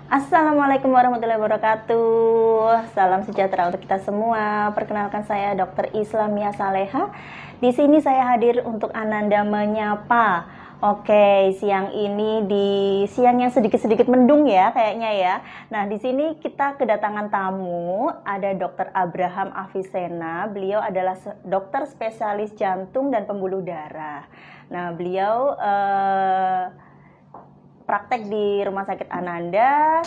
Assalamualaikum warahmatullahi wabarakatuh. Salam sejahtera untuk kita semua. Perkenalkan saya Dr. Islamia Saleha. Di sini saya hadir untuk Ananda menyapa. Oke, siang ini di siang yang sedikit-sedikit mendung ya kayaknya ya. Nah, di sini kita kedatangan tamu, ada Dr. Abraham Avicenna. Beliau adalah dokter spesialis jantung dan pembuluh darah. Nah, beliau praktek di Rumah Sakit Ananda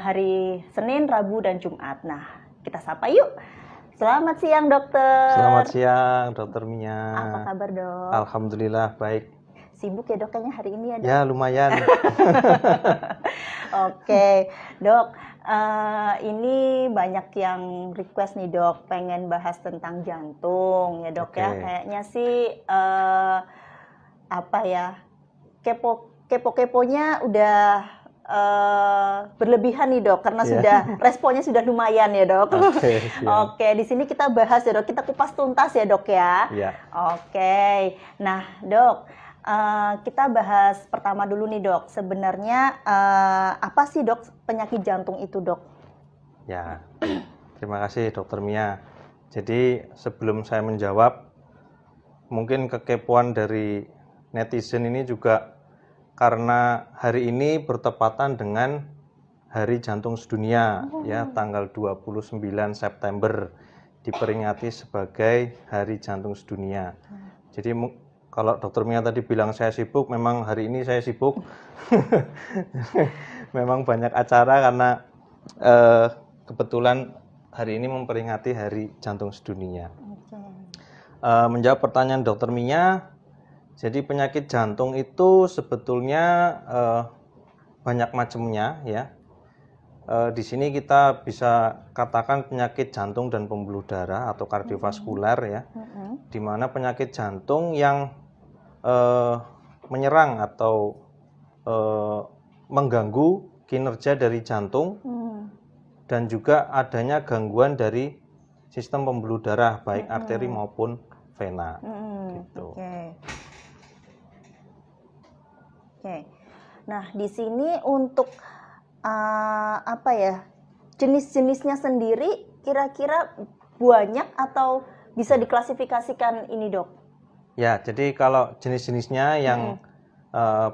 hari Senin, Rabu, dan Jumat. Nah, kita sapa yuk. Selamat siang, dokter. Selamat siang, dokter Mia. Apa kabar, dok? Alhamdulillah, baik. Sibuk ya, dok, kayaknya hari ini ya, dok? Ya, lumayan. Oke, dok. Ini banyak yang request nih, dok. Pengen bahas tentang jantung, ya, dok. Ya. Kayaknya sih, apa ya, kepo-keponya udah berlebihan nih, dok, karena responnya sudah lumayan ya, dok. Oke, di sini kita bahas ya, dok, kita kupas tuntas ya, dok ya. Oke, nah, dok, kita bahas pertama dulu nih, dok. Sebenarnya apa sih, dok, penyakit jantung itu, dok? Ya, terima kasih, dokter Mia. Jadi sebelum saya menjawab, mungkin kekepoan dari netizen ini juga karena hari ini bertepatan dengan Hari Jantung Sedunia, ya, tanggal 29 September diperingati sebagai Hari Jantung Sedunia. Jadi kalau dokter Mia tadi bilang saya sibuk, memang hari ini saya sibuk. Memang banyak acara karena kebetulan hari ini memperingati Hari Jantung Sedunia. Menjawab pertanyaan dokter Mia, jadi penyakit jantung itu sebetulnya banyak macamnya ya. Di sini kita bisa katakan penyakit jantung dan pembuluh darah atau kardiovaskular ya. Di mana penyakit jantung yang menyerang atau mengganggu kinerja dari jantung dan juga adanya gangguan dari sistem pembuluh darah baik arteri maupun vena. Gitu. Nah, di sini untuk apa ya, jenis-jenisnya sendiri kira-kira banyak atau bisa diklasifikasikan ini, dok? Ya, jadi kalau jenis-jenisnya yang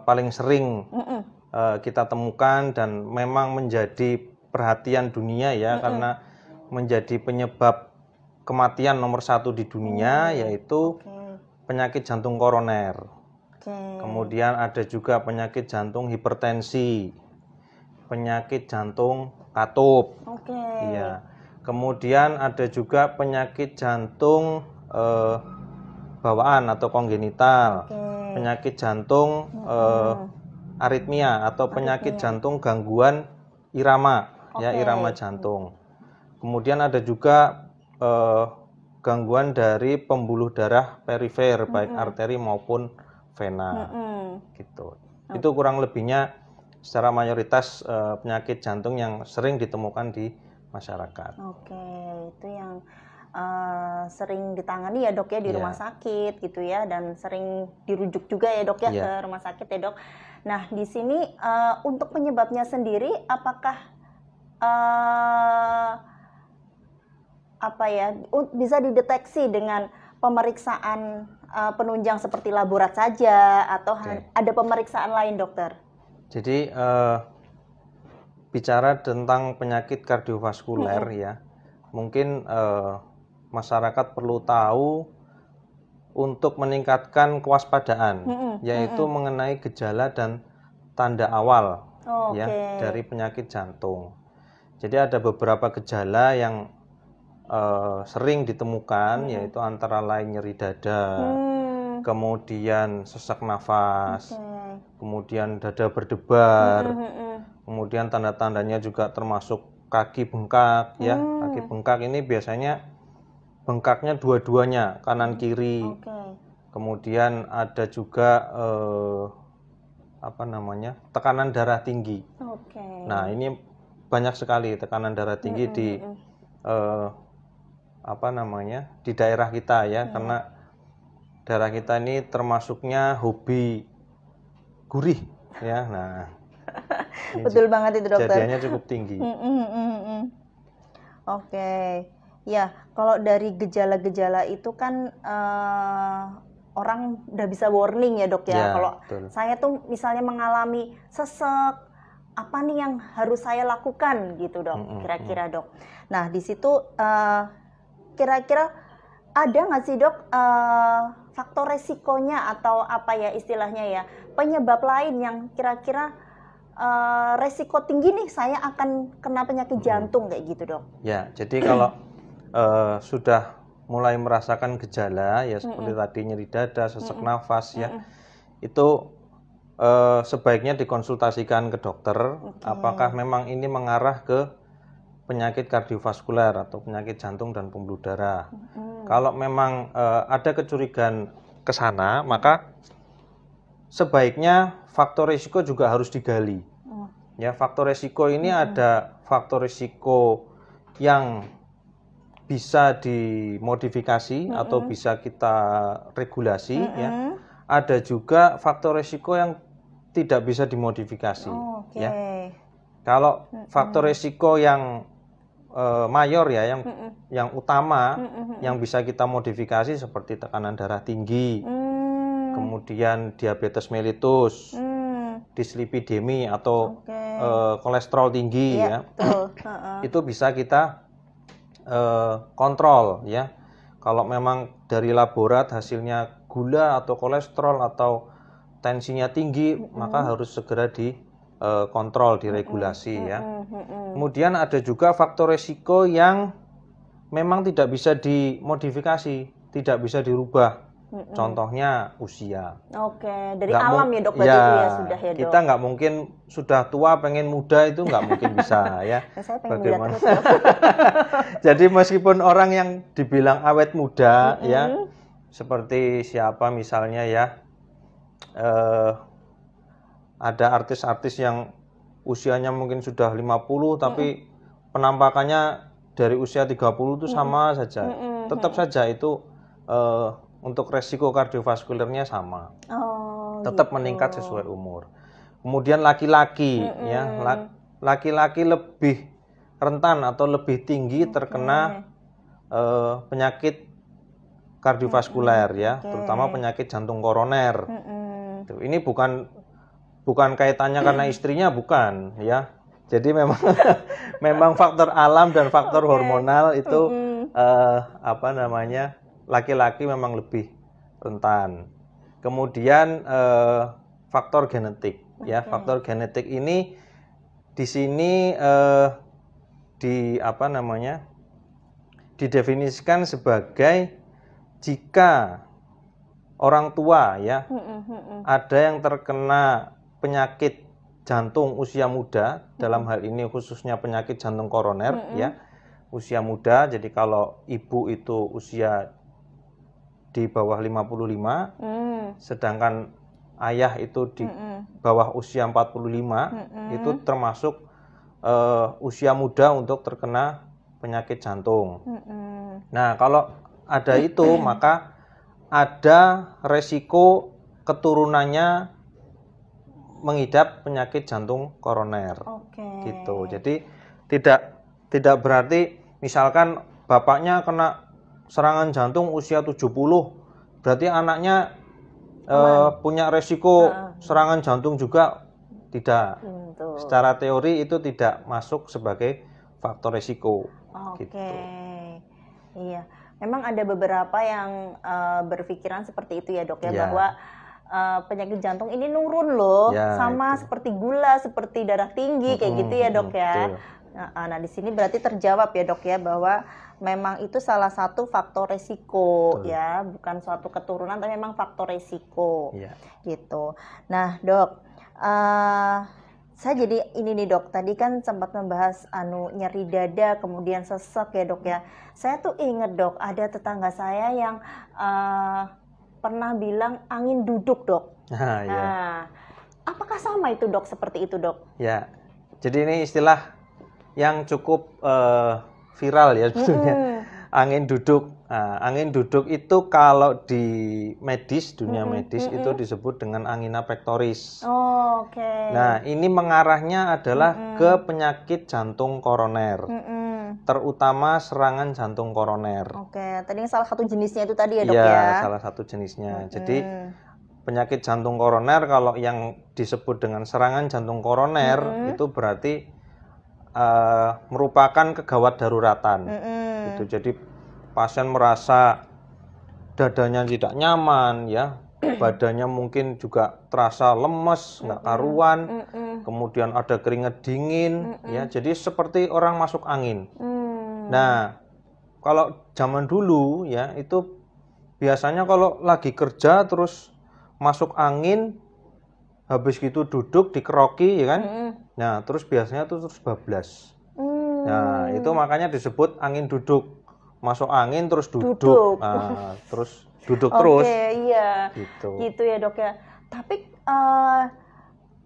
paling sering kita temukan dan memang menjadi perhatian dunia ya, karena menjadi penyebab kematian nomor 1 di dunia, yaitu penyakit jantung koroner. Kemudian ada juga penyakit jantung hipertensi, penyakit jantung katup. Iya. Kemudian ada juga penyakit jantung bawaan atau kongenital, penyakit jantung aritmia atau penyakit jantung gangguan irama, ya, irama jantung. Kemudian ada juga gangguan dari pembuluh darah perifer, baik arteri maupun vena, gitu. Itu kurang lebihnya secara mayoritas penyakit jantung yang sering ditemukan di masyarakat. Oke, itu yang sering ditangani ya, dok ya, di rumah sakit gitu ya, dan sering dirujuk juga ya, dok ya, ke rumah sakit ya, dok. Nah, di sini untuk penyebabnya sendiri apakah apa ya, bisa dideteksi dengan pemeriksaan penunjang seperti laborat saja atau ada pemeriksaan lain, dokter? Jadi bicara tentang penyakit kardiovaskuler ya, mungkin masyarakat perlu tahu untuk meningkatkan kewaspadaan, yaitu mengenai gejala dan tanda awal ya dari penyakit jantung. Jadi ada beberapa gejala yang sering ditemukan, yaitu antara lain nyeri dada, kemudian sesak nafas, kemudian dada berdebar, kemudian tanda-tandanya juga termasuk kaki bengkak ya. Kaki bengkak ini biasanya bengkaknya dua-duanya, kanan kiri. Kemudian ada juga tekanan darah tinggi. Nah, ini banyak sekali tekanan darah tinggi di di daerah kita ya, karena daerah kita ini termasuknya hobi gurih ya. Nah, Betul banget itu dokter. Kejadiannya cukup tinggi. Oke, ya kalau dari gejala-gejala itu kan orang udah bisa warning ya dok ya. Ya, Kalau betul. saya tuh misalnya mengalami sesek, apa nih yang harus saya lakukan gitu dok, kira-kira dok. Nah di situ kira-kira ada nggak sih dok faktor resikonya atau apa ya istilahnya ya, penyebab lain yang kira-kira resiko tinggi nih saya akan kena penyakit jantung kayak gitu dok? Ya, jadi kalau sudah mulai merasakan gejala ya seperti tadi nyeri dada, sesak nafas ya, itu sebaiknya dikonsultasikan ke dokter. Apakah memang ini mengarah ke penyakit kardiovaskuler atau penyakit jantung dan pembuluh darah. Kalau memang ada kecurigaan ke sana, maka sebaiknya faktor risiko juga harus digali. Ya, faktor risiko ini ada faktor risiko yang bisa dimodifikasi atau bisa kita regulasi ya. Ada juga faktor risiko yang tidak bisa dimodifikasi ya. Kalau faktor risiko yang mayor ya, yang utama yang bisa kita modifikasi seperti tekanan darah tinggi, kemudian diabetes mellitus, dislipidemi atau kolesterol tinggi ya, itu bisa kita kontrol ya. Kalau memang dari laborat hasilnya gula atau kolesterol atau tensinya tinggi, maka harus segera dikontrol, diregulasi ya. Kemudian ada juga faktor resiko yang memang tidak bisa dimodifikasi, tidak bisa dirubah. Contohnya usia. Oke, dari alam ya dok, berarti itu ya sudah ya dok. Kita nggak mungkin sudah tua pengen muda itu nggak mungkin bisa ya. Saya pengen muda terus dok. Jadi meskipun orang yang dibilang awet muda ya, seperti siapa misalnya ya, ada artis-artis yang usianya mungkin sudah 50 tapi penampakannya dari usia 30 itu sama saja. Tetap saja itu untuk resiko kardiovaskulernya sama, tetap meningkat sesuai umur. Kemudian laki-laki ya, laki-laki lebih rentan atau lebih tinggi terkena penyakit kardiovaskuler ya, terutama penyakit jantung koroner. Ini bukan kaitannya karena istrinya, bukan ya. Jadi memang memang faktor alam dan faktor hormonal itu laki-laki memang lebih rentan. Kemudian faktor genetik ya, faktor genetik ini di sini didefinisikan sebagai jika orang tua ya ada yang terkena penyakit jantung usia muda, dalam hal ini khususnya penyakit jantung koroner ya, usia muda. Jadi kalau ibu itu usia di bawah 55, sedangkan ayah itu di bawah usia 45, itu termasuk usia muda untuk terkena penyakit jantung. Nah, kalau ada itu, maka ada resiko keturunannya mengidap penyakit jantung koroner. Gitu. Jadi tidak berarti misalkan bapaknya kena serangan jantung usia 70, berarti anaknya punya resiko serangan jantung juga. Tidak. Secara teori itu tidak masuk sebagai faktor resiko. Gitu. Iya, memang ada beberapa yang berpikiran seperti itu ya dok ya, bahwa penyakit jantung ini nurun loh, sama seperti gula, seperti darah tinggi kayak gitu ya dok ya. Nah di sini berarti terjawab ya dok ya, bahwa memang itu salah satu faktor resiko ya, bukan suatu keturunan tapi memang faktor resiko gitu. Nah dok, saya jadi ini nih dok, tadi kan sempat membahas nyeri dada kemudian sesek ya dok ya. Saya tuh inget dok, ada tetangga saya yang pernah bilang angin duduk dok. Nah, apakah sama itu dok, seperti itu dok? Ya, jadi ini istilah yang cukup viral ya sebetulnya. Angin duduk. Nah, angin duduk itu kalau di medis, dunia medis itu disebut dengan angina pectoris. Oh, oke. Nah, ini mengarahnya adalah ke penyakit jantung koroner, terutama serangan jantung koroner. Oke, tadi salah satu jenisnya itu tadi ya dok Ya, ya? salah satu jenisnya. Jadi penyakit jantung koroner kalau yang disebut dengan serangan jantung koroner itu berarti merupakan kegawat daruratan. Gitu. Jadi pasien merasa dadanya tidak nyaman, ya, badannya mungkin juga terasa lemes, nggak karuan, kemudian ada keringat dingin, ya, jadi seperti orang masuk angin. Nah, kalau zaman dulu, ya, itu biasanya kalau lagi kerja terus masuk angin, habis gitu duduk dikeroki, ya kan? Nah, terus biasanya tuh terus bablas. Nah, itu makanya disebut angin duduk. Masuk angin terus duduk. Nah, terus duduk terus. Oke, iya. Gitu ya dok ya. Tapi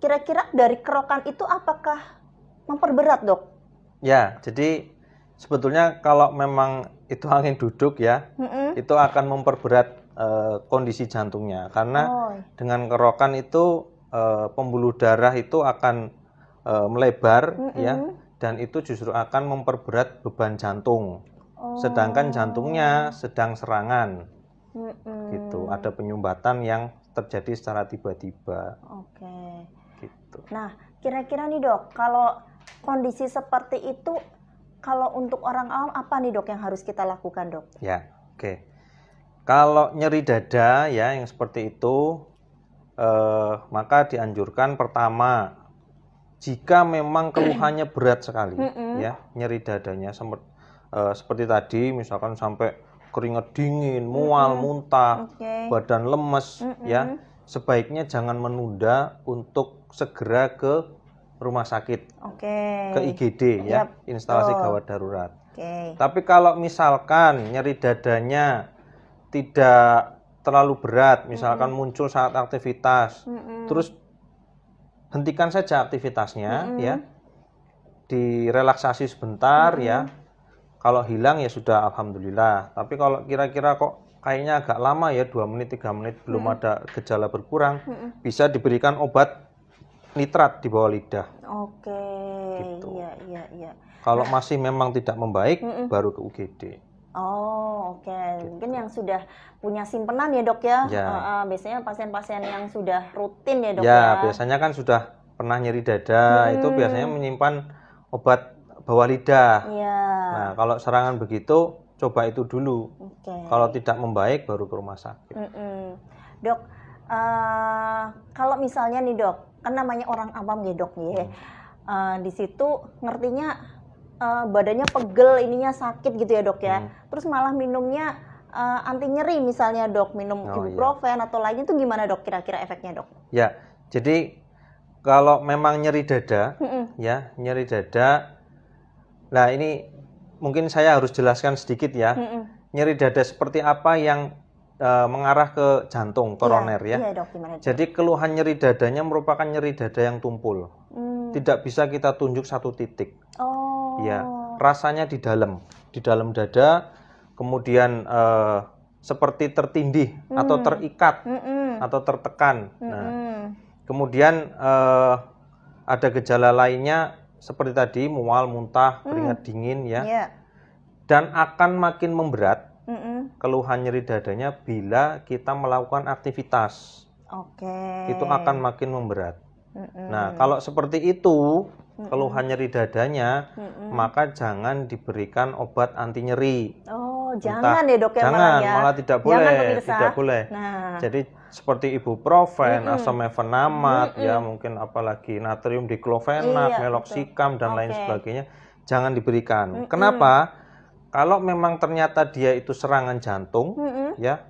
kira-kira dari kerokan itu apakah memperberat dok? Ya, jadi sebetulnya kalau memang itu angin duduk ya, itu akan memperberat kondisi jantungnya. Karena dengan kerokan itu pembuluh darah itu akan melebar, ya, dan itu justru akan memperberat beban jantung. Sedangkan jantungnya sedang serangan, gitu. Ada penyumbatan yang terjadi secara tiba-tiba. Oke. Gitu. Nah, kira-kira nih dok, kalau kondisi seperti itu, kalau untuk orang awam apa nih dok yang harus kita lakukan dok? Ya, oke. Kalau nyeri dada ya yang seperti itu, maka dianjurkan pertama, jika memang keluhannya berat sekali, ya, nyeri dadanya seperti tadi, misalkan sampai keringat dingin, mual, muntah, badan lemes, ya, sebaiknya jangan menunda untuk segera ke rumah sakit, ke IGD, ya, instalasi gawat darurat. Tapi kalau misalkan nyeri dadanya tidak terlalu berat, misalkan muncul saat aktivitas, terus hentikan saja aktivitasnya, ya, direlaksasi sebentar, ya. Kalau hilang ya sudah alhamdulillah. Tapi kalau kira-kira kok kayaknya agak lama ya, 2 menit 3 menit belum ada gejala berkurang, bisa diberikan obat nitrat di bawah lidah. Oke. Gitu. Iya. Kalau masih memang tidak membaik, baru ke UGD. Oh, oke. Mungkin yang sudah punya simpenan ya dok ya. Biasanya pasien-pasien yang sudah rutin ya dok ya. Ya, biasanya kan sudah pernah nyeri dada, itu biasanya menyimpan obat bawah lidah. Nah, kalau serangan begitu, coba itu dulu. Kalau tidak membaik, baru ke rumah sakit. Dok, kalau misalnya nih dok, kan namanya orang awam ya dok ya. Di situ ngertinya badannya pegel, ininya sakit gitu ya dok ya. Terus malah minumnya anti nyeri misalnya dok, minum ibuprofen atau lainnya itu gimana dok kira-kira efeknya dok? Ya, jadi kalau memang nyeri dada, ya, nyeri dada. Nah, ini mungkin saya harus jelaskan sedikit ya. Nyeri dada seperti apa yang mengarah ke jantung, koroner, ya. Iya, dok, gimana, dok? Jadi keluhan nyeri dadanya merupakan nyeri dada yang tumpul. Tidak bisa kita tunjuk satu titik. Ya, rasanya di dalam dada, kemudian seperti tertindih atau terikat atau tertekan. Nah, kemudian ada gejala lainnya seperti tadi, mual, muntah, keringat dingin, ya. Dan akan makin memberat keluhan nyeri dadanya bila kita melakukan aktivitas. Itu akan makin memberat. Nah, kalau seperti itu, keluhan nyeri dadanya, maka jangan diberikan obat anti nyeri. Jangan ya dok ya. Jangan, malah tidak boleh. Tidak boleh. Nah. Jadi seperti ibuprofen, asam mefenamat, ya, mungkin apalagi natrium diklofenat, meloxicam dan lain sebagainya, jangan diberikan. Kenapa? Kalau memang ternyata dia itu serangan jantung, ya,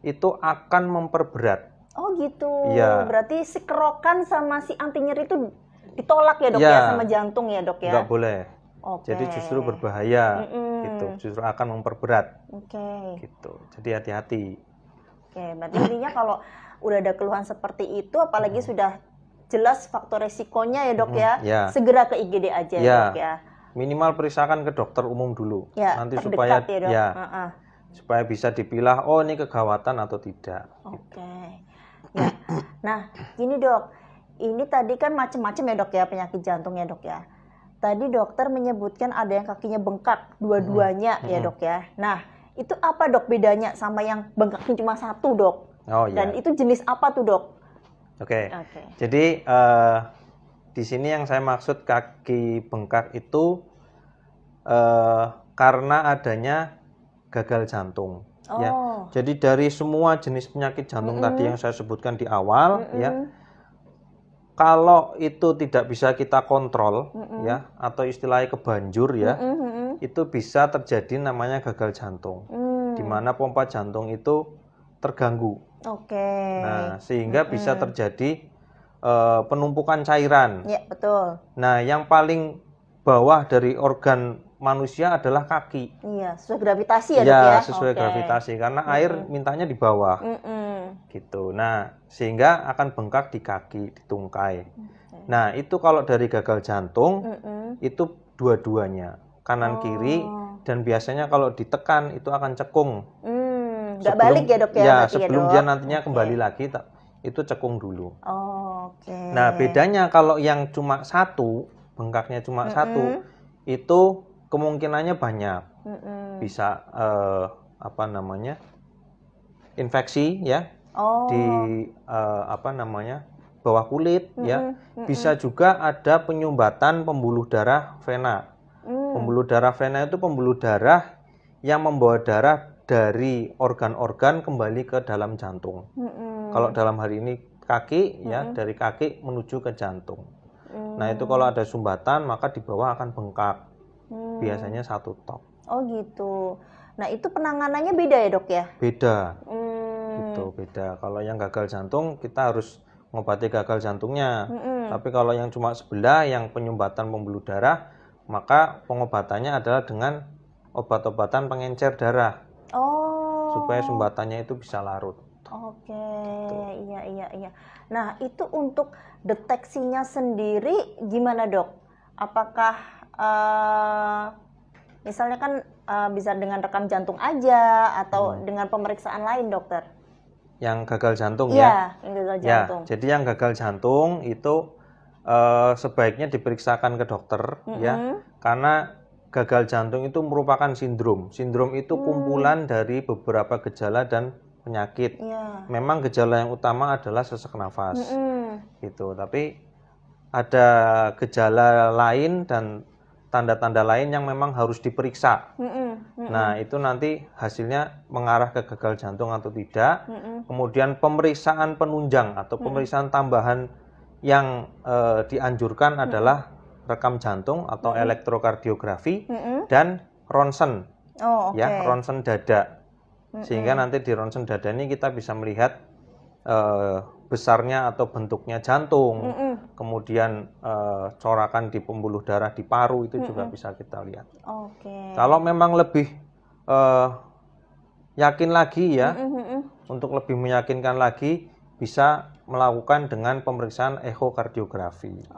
itu akan memperberat. Oh gitu. Ya. Berarti si kerokan sama si anti nyeri itu ditolak ya dok ya sama jantung ya dok ya? Nggak boleh. Jadi justru berbahaya, gitu. Justru akan memperberat. Gitu. Jadi hati-hati. Berarti intinya kalau udah ada keluhan seperti itu, apalagi sudah jelas faktor resikonya ya dok ya, segera ke IGD aja ya dok ya. minimal periksakan ke dokter umum dulu. Ya, Nanti terdekat supaya ya, Dok. ya, Heeh. supaya bisa dipilah, oh ini kegawatan atau tidak. Oke. Ya. Nah, gini Dok. Ini tadi kan macam-macam ya Dok ya penyakit jantung ya Dok ya. Tadi dokter menyebutkan ada yang kakinya bengkak dua-duanya ya Dok ya. Nah, itu apa Dok bedanya sama yang bengkaknya cuma satu Dok? Oh iya. Dan itu jenis apa tuh Dok? Oke. Oke. Jadi di sini yang saya maksud kaki bengkak itu karena adanya gagal jantung. Ya. Oh. Jadi dari semua jenis penyakit jantung tadi yang saya sebutkan di awal, ya, kalau itu tidak bisa kita kontrol, ya, atau istilahnya kebanjur, ya, itu bisa terjadi namanya gagal jantung, di mana pompa jantung itu terganggu. Oke. Nah, sehingga bisa terjadi penumpukan cairan. Ya, betul. Nah, yang paling bawah dari organ manusia adalah kaki. Iya, sesuai gravitasi ya, Dok Ya, ya? sesuai Oke. gravitasi, karena air mintanya di bawah. Gitu. Nah, sehingga akan bengkak di kaki, di tungkai. Nah, itu kalau dari gagal jantung, itu dua-duanya, kanan kiri, dan biasanya kalau ditekan itu akan cekung. Nggak balik ya Dok ya? Ya, berarti sebelum Dok? dia nantinya kembali lagi, itu cekung dulu. Oke. Nah, bedanya kalau yang cuma satu, bengkaknya cuma satu, itu kemungkinannya banyak. Bisa apa namanya? Infeksi, ya. Di apa namanya? Bawah kulit, ya. Bisa juga ada penyumbatan pembuluh darah vena. Pembuluh darah vena itu pembuluh darah yang membawa darah dari organ-organ kembali ke dalam jantung. Kalau dalam hari ini kaki, ya, dari kaki menuju ke jantung. Nah, itu kalau ada sumbatan maka di bawah akan bengkak. Biasanya satu tok. Oh gitu. Nah, itu penanganannya beda ya Dok ya? Beda. Gitu, beda. Kalau yang gagal jantung kita harus mengobati gagal jantungnya. Tapi kalau yang cuma sebelah yang penyumbatan pembuluh darah, maka pengobatannya adalah dengan obat-obatan pengencer darah. Supaya sumbatannya itu bisa larut. Oke, iya. Nah, itu untuk deteksinya sendiri gimana Dok? Apakah misalnya kan bisa dengan rekam jantung aja atau dengan pemeriksaan lain dokter? Yang gagal jantung Iya, ya? yang gagal Ya, jantung. jadi yang gagal jantung itu sebaiknya diperiksakan ke dokter, ya, karena gagal jantung itu merupakan sindrom. Sindrom itu kumpulan dari beberapa gejala dan penyakit. Memang gejala yang utama adalah sesak nafas, gitu. Tapi ada gejala lain dan tanda-tanda lain yang memang harus diperiksa. Nah, itu nanti hasilnya mengarah ke gagal jantung atau tidak. Kemudian pemeriksaan penunjang atau pemeriksaan tambahan yang dianjurkan adalah rekam jantung atau elektrokardiografi dan ronsen, ya, ronsen dada. Sehingga nanti di ronsen dada ini kita bisa melihat besarnya atau bentuknya jantung, kemudian corakan di pembuluh darah di paru itu juga bisa kita lihat. Kalau memang lebih yakin lagi, ya, untuk lebih meyakinkan lagi bisa melakukan dengan pemeriksaan ekokardiografi.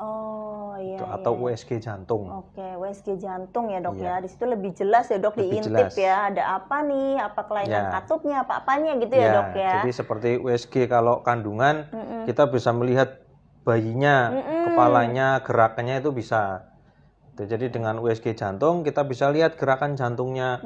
Atau USG jantung. USG jantung ya Dok ya. Di situ lebih jelas ya Dok, diintip ya. Ada apa nih? Apa kelainan katupnya? Apa-apanya gitu ya Dok ya. Jadi seperti USG kalau kandungan kita bisa melihat bayinya, kepalanya, gerakannya itu bisa. Jadi dengan USG jantung kita bisa lihat gerakan jantungnya,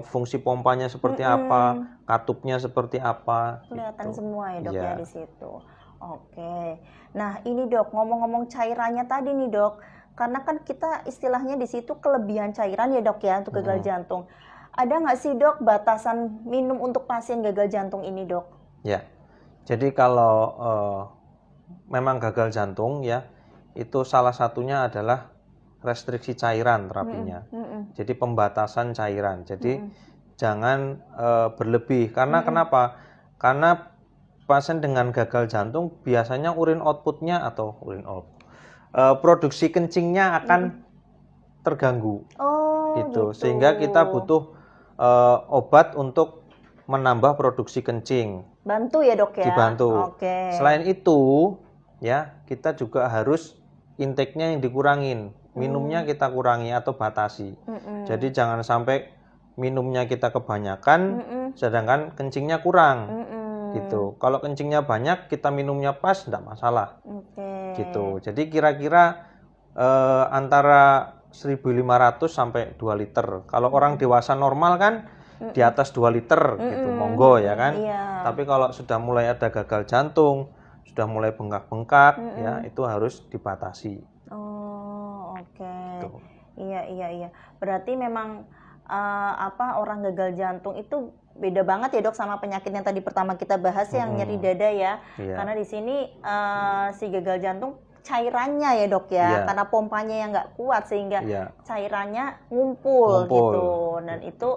fungsi pompanya seperti apa, katupnya seperti apa. Kelihatan semua ya Dok ya di situ. Oke. Nah, ini Dok, ngomong-ngomong cairannya tadi nih Dok. Karena kan kita istilahnya di situ kelebihan cairan ya Dok ya untuk gagal jantung. Ada nggak sih Dok batasan minum untuk pasien gagal jantung ini Dok? Ya. Jadi kalau memang gagal jantung, ya, itu salah satunya adalah restriksi cairan terapinya. Jadi pembatasan cairan. Jadi jangan berlebih. Karena kenapa? Karena pasien dengan gagal jantung biasanya urin outputnya atau produksi kencingnya akan terganggu, gitu. Sehingga kita butuh obat untuk menambah produksi kencing. Bantu ya Dok ya. Dibantu. Selain itu, ya, kita juga harus intake-nya yang dikurangin. minumnya kita kurangi atau batasi. Mm-mm. Jadi jangan sampai minumnya kita kebanyakan, Mm-mm. sedangkan kencingnya kurang. Mm-mm. Gitu. Kalau kencingnya banyak, kita minumnya pas, tidak masalah. Oke. Gitu. Jadi kira-kira antara 1.500 sampai 2 liter. Kalau orang dewasa normal kan di atas 2 liter gitu, monggo ya kan. Iya. Tapi kalau sudah mulai ada gagal jantung, sudah mulai bengkak-bengkak, ya itu harus dibatasi. Oh, oke. Gitu. Iya. Berarti memang orang gagal jantung itu beda banget ya dok sama penyakit yang tadi pertama kita bahas yang nyeri dada ya. Iya. Karena di sini si gagal jantung cairannya ya dok ya, Iya. karena pompanya yang nggak kuat sehingga Iya. cairannya ngumpul gitu, dan itu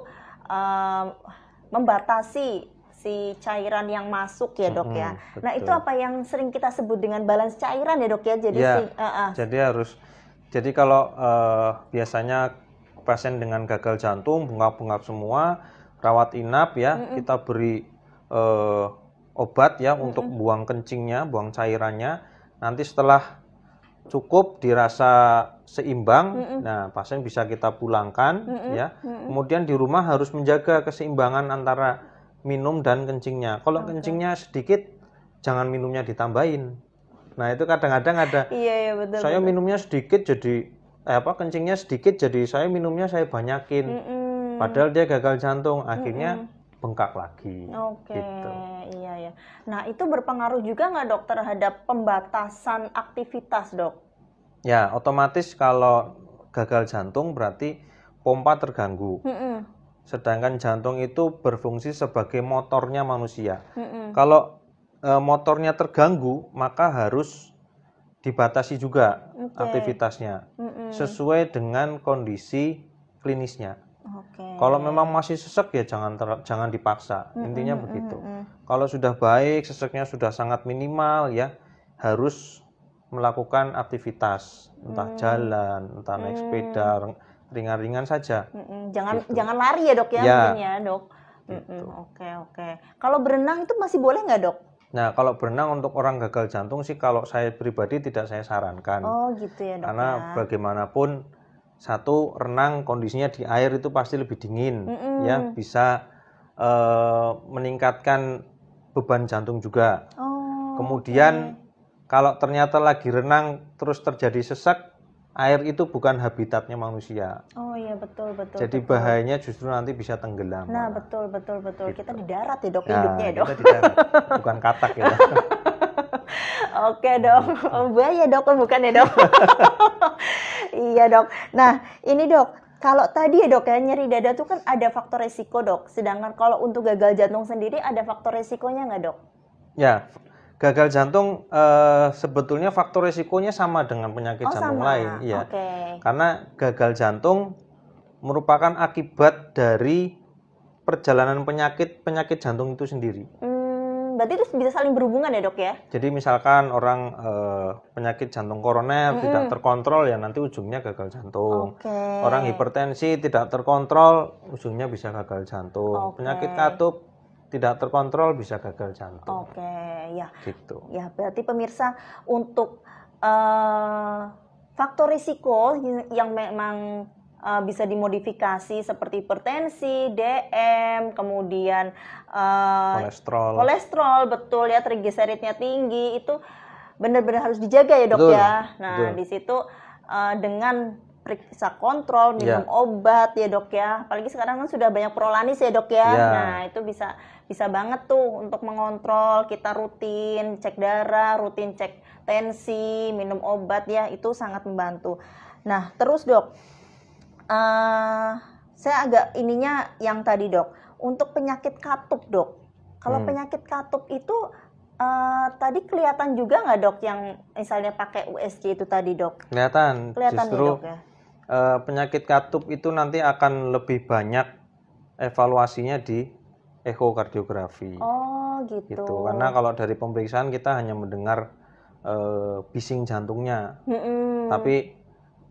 membatasi si cairan yang masuk ya dok ya. Nah betul. itu apa yang sering kita sebut dengan balance cairan ya dok ya. Jadi Ya, jadi kalau biasanya pasien dengan gagal jantung bengkak-bengkak semua, rawat inap ya, kita beri obat ya untuk buang kencingnya, buang cairannya. Nanti setelah cukup dirasa seimbang, nah pasien bisa kita pulangkan ya. Kemudian di rumah harus menjaga keseimbangan antara minum dan kencingnya. Kalau kencingnya sedikit, jangan minumnya ditambahin. Nah itu kadang-kadang ada. Iya betul. Saya minumnya sedikit jadi kencingnya sedikit jadi saya minumnya saya banyakin. Padahal dia gagal jantung, akhirnya bengkak lagi. Oke, Gitu. iya. Nah itu berpengaruh juga nggak dok terhadap pembatasan aktivitas dok? Ya, otomatis kalau gagal jantung berarti pompa terganggu. Sedangkan jantung itu berfungsi sebagai motornya manusia. Kalau motornya terganggu, maka harus dibatasi juga aktivitasnya sesuai dengan kondisi klinisnya. Kalau memang masih sesek ya jangan dipaksa. Intinya begitu. Kalau sudah baik, seseknya sudah sangat minimal ya, harus melakukan aktivitas, entah jalan, entah naik sepeda, ringan-ringan saja. Jangan lari ya dok ya, mungkin ya dok. Oke. Kalau berenang itu masih boleh nggak dok? Nah, kalau berenang untuk orang gagal jantung sih kalau saya pribadi tidak saya sarankan. Oh gitu ya dok. Karena bagaimanapun satu, renang kondisinya di air itu pasti lebih dingin, ya bisa meningkatkan beban jantung juga. Kemudian kalau ternyata lagi renang terus terjadi sesak, air itu bukan habitatnya manusia. Oh iya betul. Jadi bahayanya justru nanti bisa tenggelam. Nah betul. Gitu. Kita di darat ya dok, hidupnya ya dok. Kita di darat, bukan katak ya. Oke dok, bahaya dok, bukan ya dok. Iya dok. Nah ini dok, kalau tadi ya dok ya nyeri dada tuh kan ada faktor resiko dok. Sedangkan kalau untuk gagal jantung sendiri ada faktor resikonya nggak dok? Ya, gagal jantung sebetulnya faktor resikonya sama dengan penyakit jantung lain. Iya. Karena gagal jantung merupakan akibat dari perjalanan penyakit jantung itu sendiri. Berarti itu bisa saling berhubungan ya dok ya? Jadi misalkan orang penyakit jantung koroner tidak terkontrol ya nanti ujungnya gagal jantung. Orang hipertensi tidak terkontrol ujungnya bisa gagal jantung. Penyakit katup tidak terkontrol bisa gagal jantung. Ya. Gitu. Ya berarti pemirsa untuk faktor risiko yang memang bisa dimodifikasi seperti hipertensi, DM, kemudian kolesterol betul ya, trigliseridnya tinggi, itu benar-benar harus dijaga ya dok ya. Nah di situ dengan periksa kontrol, minum obat ya dok ya. Apalagi sekarang kan sudah banyak prolanis ya dok ya. Nah itu bisa banget tuh untuk mengontrol, kita rutin cek darah, rutin cek tensi, minum obat ya, itu sangat membantu. Nah terus dok, saya agak ininya yang tadi dok, untuk penyakit katup dok. Kalau penyakit katup itu tadi kelihatan juga nggak dok yang misalnya pakai USG itu tadi dok? Kelihatan justru ya, dok, ya? Penyakit katup itu nanti akan lebih banyak evaluasinya di ekokardiografi. Oh gitu. Karena kalau dari pemeriksaan kita hanya mendengar bising jantungnya, tapi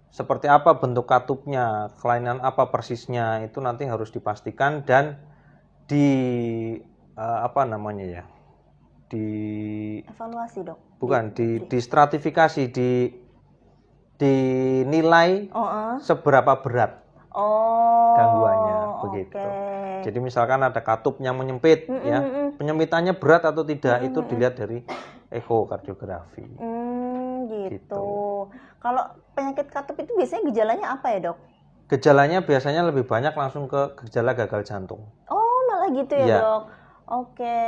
seperti apa bentuk katupnya, kelainan apa persisnya itu nanti harus dipastikan dan di evaluasi dok. Bukan di stratifikasi, dinilai seberapa berat gangguannya begitu. Jadi misalkan ada katup yang menyempit, ya, penyempitannya berat atau tidak itu dilihat dari ekokardiografi. Gitu. Kalau penyakit katup itu biasanya gejalanya apa ya, Dok? Gejalanya biasanya lebih banyak langsung ke gejala gagal jantung. Oh, malah gitu ya, Ya. Dok. Oke.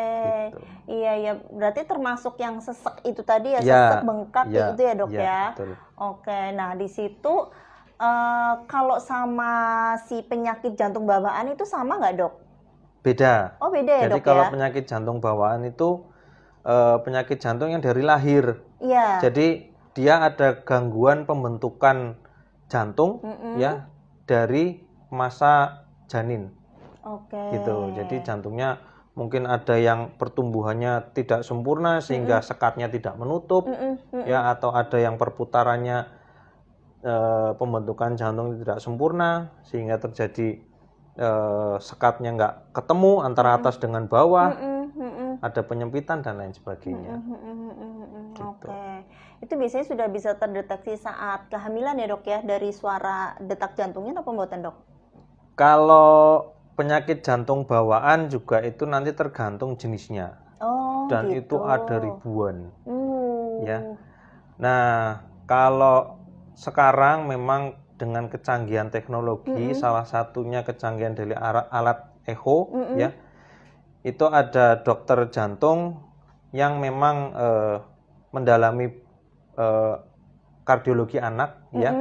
Gitu. Iya, ya. Berarti termasuk yang sesek itu tadi ya, Ya, sesek bengkak ya, itu ya, Dok ya, ya. betul. Oke. Nah, di situ kalau sama si penyakit jantung bawaan itu sama nggak, Dok? Beda. Oh, beda ya, Jadi Dok kalau ya? penyakit jantung bawaan itu penyakit jantung yang dari lahir. Iya. Jadi dia ada gangguan pembentukan jantung ya dari masa janin. Oke. Gitu. Jadi jantungnya mungkin ada yang pertumbuhannya tidak sempurna sehingga sekatnya tidak menutup, ya, atau ada yang perputarannya pembentukan jantung tidak sempurna sehingga terjadi sekatnya nggak ketemu antara atas dengan bawah, ada penyempitan dan lain sebagainya. Gitu. Oke. Itu biasanya sudah bisa terdeteksi saat kehamilan ya, Dok ya, dari suara detak jantungnya atau pembuatan, Dok? Kalau penyakit jantung bawaan juga itu nanti tergantung jenisnya. Oh, Dan gitu. itu ada ribuan. Ya. Nah, kalau sekarang memang dengan kecanggihan teknologi, salah satunya kecanggihan dari alat echo, ya, itu ada dokter jantung yang memang mendalami kardiologi anak, ya.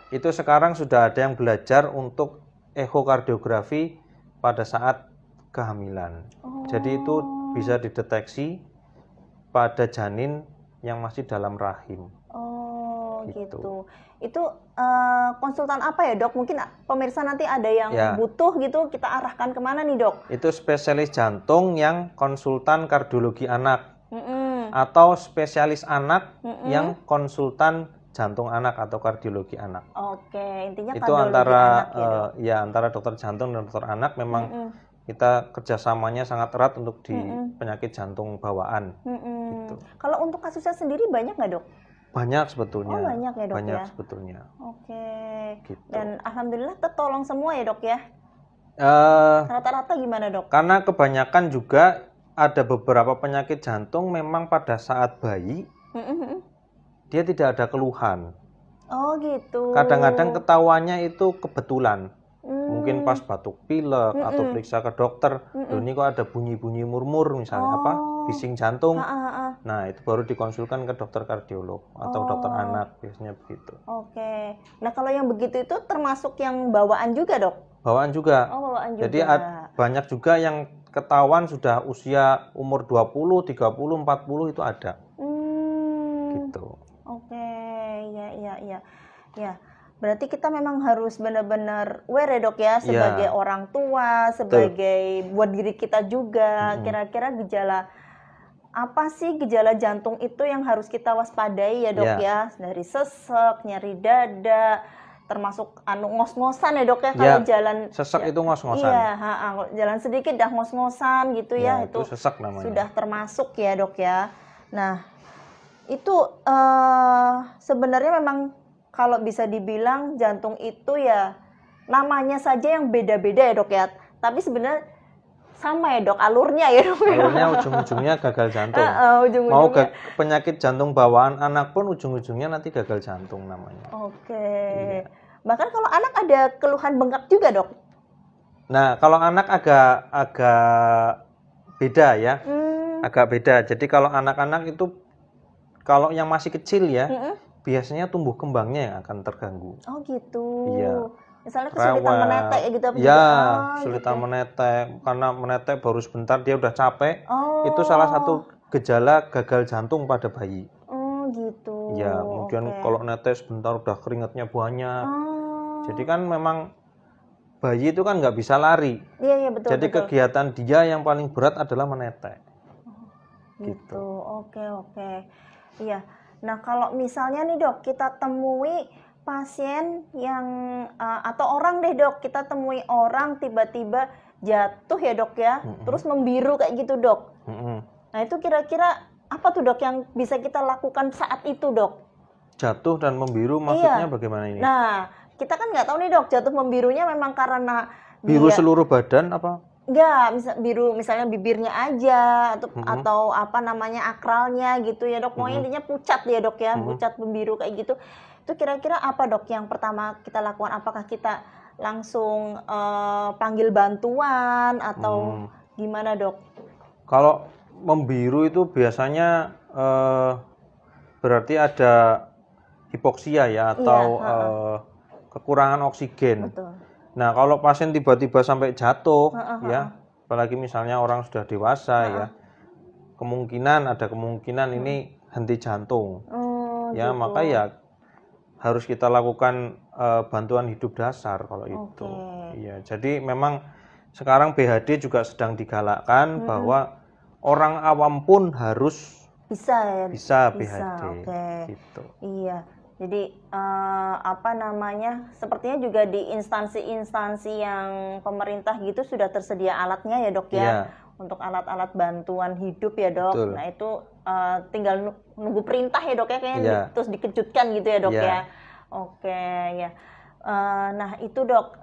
Itu sekarang sudah ada yang belajar untuk ekokardiografi pada saat kehamilan. Jadi itu bisa dideteksi pada janin yang masih dalam rahim. Oh, gitu. Itu konsultan apa ya, Dok? Mungkin pemirsa nanti ada yang butuh gitu, kita arahkan kemana nih, Dok? Itu spesialis jantung yang konsultan kardiologi anak. Atau spesialis anak yang konsultan jantung anak atau kardiologi anak. Oke, intinya itu kardiologi antara anak ya, Dok? ya antara dokter jantung dan dokter anak memang kita kerjasamanya sangat erat untuk di penyakit jantung bawaan. Gitu. Kalau untuk kasusnya sendiri banyak nggak, Dok? Banyak sebetulnya. Oh, banyak ya, Dok, banyak ya? sebetulnya. Oke. Gitu. Dan alhamdulillah tertolong semua ya, Dok ya? Rata-rata gimana, Dok? Karena kebanyakan juga ada beberapa penyakit jantung memang pada saat bayi dia tidak ada keluhan. Oh, gitu. Kadang-kadang ketahuannya itu kebetulan. Mungkin pas batuk pilek atau periksa ke dokter, loh ini kok ada bunyi-bunyi murmur misalnya bising jantung. Nah, itu baru dikonsulkan ke dokter kardiolog atau dokter anak, biasanya begitu. Oke. Nah, kalau yang begitu itu termasuk yang bawaan juga, Dok? Bawaan juga. Oh, bawaan juga. Jadi banyak juga yang ketahuan sudah usia umur 20, 30, 40 itu ada. Gitu. Oke, ya. Berarti kita memang harus benar-benar aware ya, Dok ya, sebagai orang tua, sebagai buat diri kita juga. Kira-kira gejala apa sih gejala jantung itu yang harus kita waspadai ya, Dok ya? Dari sesek, nyeri dada, termasuk ngos-ngosan ya, Dok ya, kalau jalan sesek itu ngos-ngosan. Iya, jalan sedikit dah ngos-ngosan gitu ya, itu sesek namanya. Sudah termasuk ya, Dok ya. Nah, itu sebenarnya memang kalau bisa dibilang jantung itu ya namanya saja yang beda-beda ya, Dok ya. Tapi sebenarnya sama ya, Dok, alurnya ya, Dok. Alurnya ujung-ujungnya gagal jantung. Mau penyakit jantung bawaan anak pun ujung-ujungnya nanti gagal jantung namanya. Oke. Iya. Bahkan kalau anak ada keluhan bengkak juga, Dok? Nah, kalau anak agak beda ya. Agak beda. Jadi kalau anak-anak itu kalau yang masih kecil ya, biasanya tumbuh kembangnya yang akan terganggu. Oh, gitu. Iya. Misalnya kesulitan menetek ya gitu. Iya, kesulitan menetek. Karena menetek baru sebentar dia udah capek. Itu salah satu gejala gagal jantung pada bayi. Oh, gitu. Iya, kemudian kalau netek sebentar udah keringatnya banyak. Jadi kan memang bayi itu kan nggak bisa lari. Iya, betul. Jadi kegiatan dia yang paling berat adalah menetek. Gitu. Oke. Iya. Nah, kalau misalnya nih, Dok, kita temui pasien yang atau orang deh, Dok, kita temui orang tiba-tiba jatuh ya, Dok ya, terus membiru kayak gitu, Dok. Nah, itu kira-kira apa tuh, Dok, yang bisa kita lakukan saat itu, Dok? Jatuh dan membiru maksudnya bagaimana ini? Nah, kita kan nggak tahu nih dok, jatuh membirunya memang karena Biru seluruh badan apa? Enggak, biru misalnya bibirnya aja atau apa namanya akralnya gitu ya dok. Pokoknya intinya pucat ya dok ya, pucat membiru kayak gitu. Itu kira-kira apa dok yang pertama kita lakukan? Apakah kita langsung panggil bantuan atau gimana dok? Kalau membiru itu biasanya berarti ada hipoksia ya atau kekurangan oksigen. Betul. Nah, kalau pasien tiba-tiba sampai jatuh ya, apalagi misalnya orang sudah dewasa ya, ada kemungkinan ini henti jantung. Ya, gitu. maka ya harus kita lakukan bantuan hidup dasar kalau itu. Iya, jadi memang sekarang BHD juga sedang digalakkan bahwa orang awam pun harus bisa BHD. Gitu. Iya. Jadi apa namanya? Sepertinya juga di instansi-instansi yang pemerintah gitu sudah tersedia alatnya ya dok ya. Iya. Untuk alat-alat bantuan hidup ya dok. Betul. Nah itu tinggal nunggu perintah ya dok ya kayaknya terus dikejutkan gitu ya dok ya. Oke ya. Nah itu dok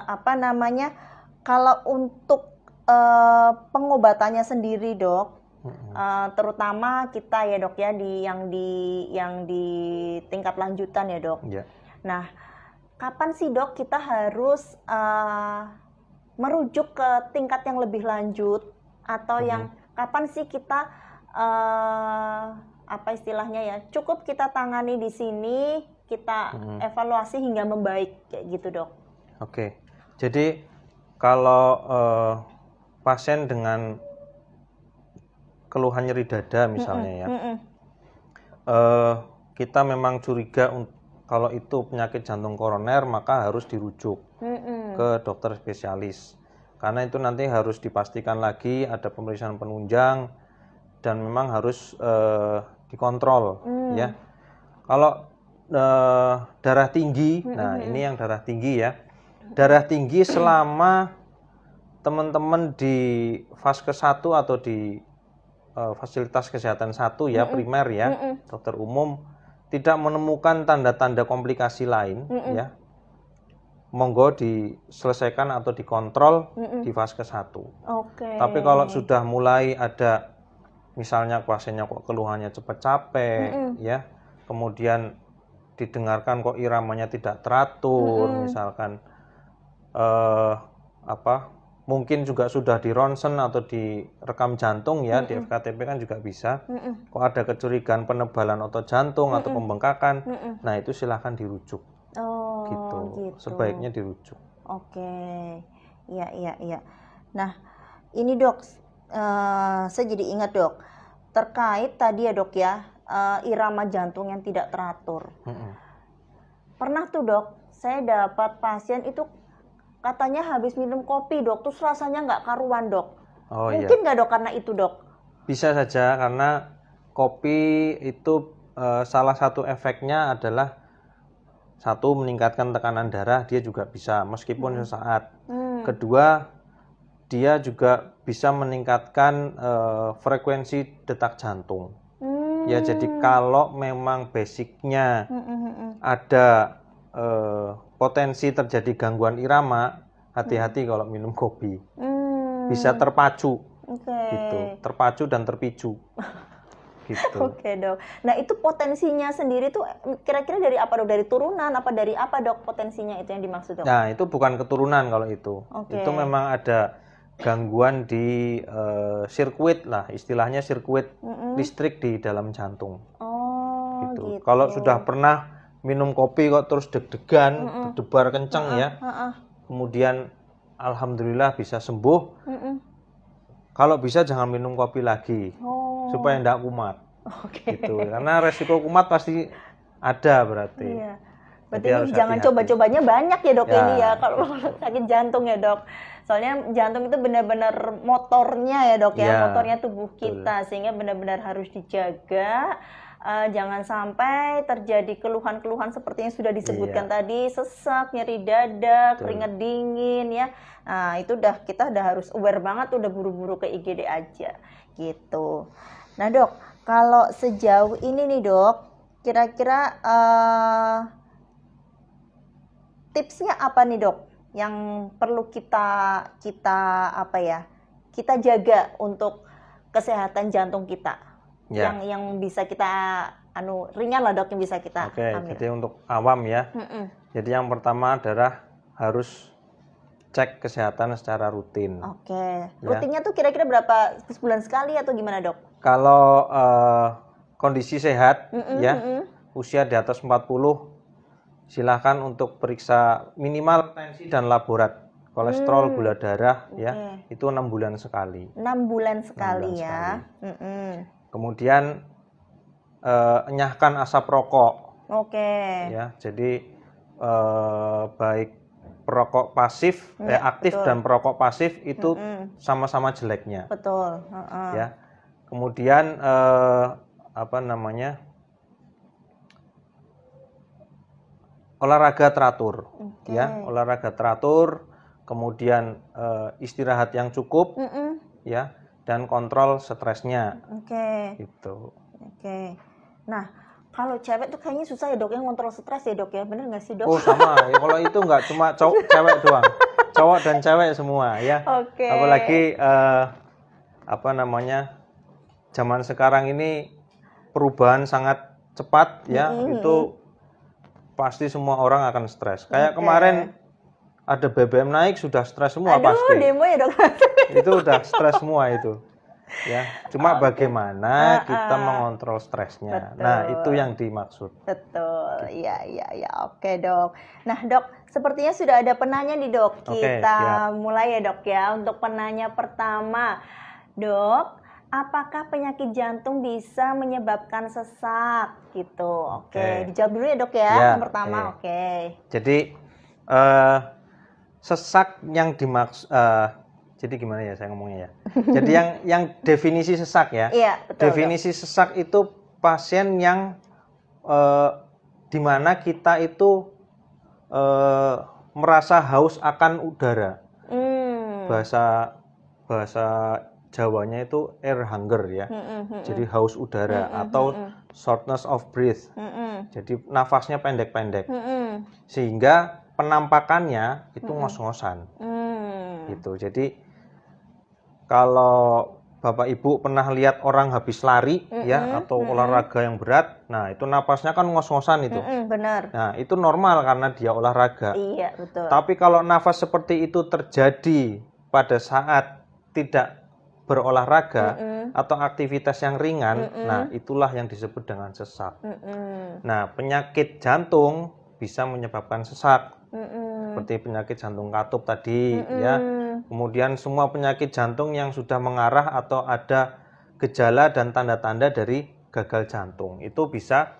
apa namanya? Kalau untuk pengobatannya sendiri dok. Terutama kita ya dok ya yang di tingkat lanjutan ya dok. Nah, kapan sih dok kita harus merujuk ke tingkat yang lebih lanjut atau yang kapan sih kita apa istilahnya ya cukup kita tangani di sini kita evaluasi hingga membaik kayak gitu dok. Oke, jadi kalau pasien dengan keluhan nyeri dada misalnya ya, kita memang curiga kalau itu penyakit jantung koroner maka harus dirujuk ke dokter spesialis karena itu nanti harus dipastikan lagi ada pemeriksaan penunjang dan memang harus dikontrol ya. Kalau darah tinggi, nah ini yang darah tinggi ya, darah tinggi selama teman-teman di Vaskes 1 atau di fasilitas kesehatan 1 ya, primer ya, dokter umum tidak menemukan tanda-tanda komplikasi lain ya, monggo diselesaikan atau dikontrol di Vaskes 1. Tapi kalau sudah mulai ada misalnya pasiennya kok keluhannya cepat capek ya, kemudian didengarkan kok iramanya tidak teratur misalkan mungkin juga sudah di ronsen atau di rekam jantung ya, di FKTP kan juga bisa. Kok ada kecurigaan penebalan otot jantung atau pembengkakan, nah itu silahkan dirujuk. Gitu. Sebaiknya dirujuk. Oke, iya. Nah, ini dok, saya jadi ingat dok, terkait tadi ya dok ya, irama jantung yang tidak teratur. Pernah tuh dok, saya dapat pasien itu katanya habis minum kopi dok, terus rasanya nggak karuan dok. Mungkin nggak dok karena itu dok? Bisa saja karena kopi itu salah satu efeknya adalah satu meningkatkan tekanan darah, dia juga bisa meskipun sesaat. Kedua dia juga bisa meningkatkan frekuensi detak jantung. Ya jadi kalau memang basicnya ada potensi terjadi gangguan irama, hati-hati kalau minum kopi. Bisa terpacu, gitu, terpacu dan terpicu. Gitu. Oke dok. Nah itu potensinya sendiri tuh kira-kira dari apa dok? Dari turunan apa dari apa dok potensinya itu yang dimaksud dok? Nah itu bukan keturunan kalau itu. Itu memang ada gangguan di sirkuit lah, istilahnya sirkuit listrik di dalam jantung. Gitu. Kalau sudah pernah minum kopi kok terus deg-degan, berdebar kenceng ya, kemudian alhamdulillah bisa sembuh. Kalau bisa jangan minum kopi lagi, supaya tidak kumat. Gitu. Karena resiko kumat pasti ada berarti. Berarti jangan coba-cobanya banyak ya dok ini ya kalau sakit jantung ya dok. Soalnya jantung itu benar-benar motornya ya dok ya, motornya tubuh kita sehingga benar-benar harus dijaga. Jangan sampai terjadi keluhan-keluhan seperti yang sudah disebutkan tadi, sesak, nyeri dada, keringat dingin ya. Nah, itu kita udah harus aware banget, udah buru-buru ke IGD aja gitu. Nah, dok, kalau sejauh ini nih, dok, kira-kira tipsnya apa nih dok yang perlu kita apa ya, kita jaga untuk kesehatan jantung kita, Ya. yang bisa kita ringan lah dok, yang bisa kita Oke, ambil. jadi untuk awam ya. Jadi yang pertama adalah harus cek kesehatan secara rutin. Oke, rutinnya tuh kira-kira berapa, sebulan sekali atau gimana dok? Kalau kondisi sehat ya, usia di atas 40, silakan untuk periksa minimal tensi dan laborat, kolesterol, gula darah ya, itu 6 bulan sekali. 6 bulan sekali 6 bulan ya. Kemudian enyahkan asap rokok. Oke. Ya, jadi baik perokok pasif, aktif betul. dan perokok pasif itu sama-sama jeleknya. Betul. Ya. Kemudian apa namanya? Olahraga teratur. Ya, olahraga teratur, kemudian istirahat yang cukup, ya, dan kontrol stresnya. Gitu. Nah, kalau cewek tuh kayaknya susah ya dok ya ngontrol stres ya dok ya, bener nggak sih dok? Oh sama, ya, kalau itu nggak cuma cewek doang, cowok dan cewek semua ya. Apalagi apa namanya, zaman sekarang ini perubahan sangat cepat ya, itu pasti semua orang akan stres. Kayak kemarin ada BBM naik sudah stres semua. Aduh, pasti. Demo ya dok. Itu udah stres semua itu. Ya, cuma bagaimana kita mengontrol stresnya. Betul. Nah, itu yang dimaksud. Betul, iya, oke dok. Nah dok, sepertinya sudah ada penanya nih dok. Kita mulai ya dok ya. Untuk penanya pertama, dok, apakah penyakit jantung bisa menyebabkan sesak gitu? Oke, dijawab dulu ya dok ya, yang pertama. Jadi sesak yang dimaksud, jadi gimana ya saya ngomongnya ya. Jadi yang definisi sesak ya. Iya, betul. Definisi sesak itu pasien yang di mana kita itu merasa haus akan udara. Bahasa Jawanya itu air hunger ya. Jadi haus udara atau shortness of breath. Jadi nafasnya pendek-pendek. Sehingga penampakannya itu ngos-ngosan. Gitu. Jadi kalau Bapak Ibu pernah lihat orang habis lari ya atau olahraga yang berat, nah itu napasnya kan ngos-ngosan itu. Benar. Nah, itu normal karena dia olahraga. Iya, betul. Tapi kalau nafas seperti itu terjadi pada saat tidak berolahraga atau aktivitas yang ringan, nah itulah yang disebut dengan sesak. Nah, penyakit jantung bisa menyebabkan sesak. Seperti penyakit jantung katup tadi ya. Kemudian semua penyakit jantung yang sudah mengarah atau ada gejala dan tanda-tanda dari gagal jantung itu bisa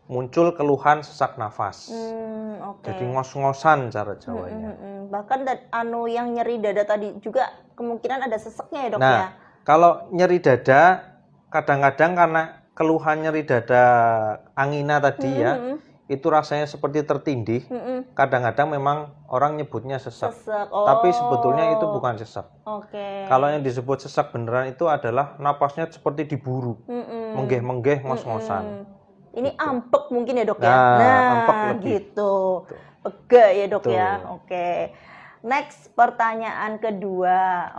muncul keluhan sesak nafas. Jadi ngos-ngosan cara Jawanya. Bahkan yang nyeri dada tadi juga kemungkinan ada seseknya ya dok ya. Nah, kalau nyeri dada kadang-kadang karena keluhan nyeri dada angina tadi ya, itu rasanya seperti tertindih. Kadang-kadang memang orang nyebutnya sesak. Tapi sebetulnya itu bukan sesak. Kalau yang disebut sesak beneran itu adalah napasnya seperti diburu, menggeh-menggeh, ngos-ngosan. Ini ampek mungkin ya dok ya. Ampek lebih. Gitu. Pega ya dok ya. Next, pertanyaan kedua.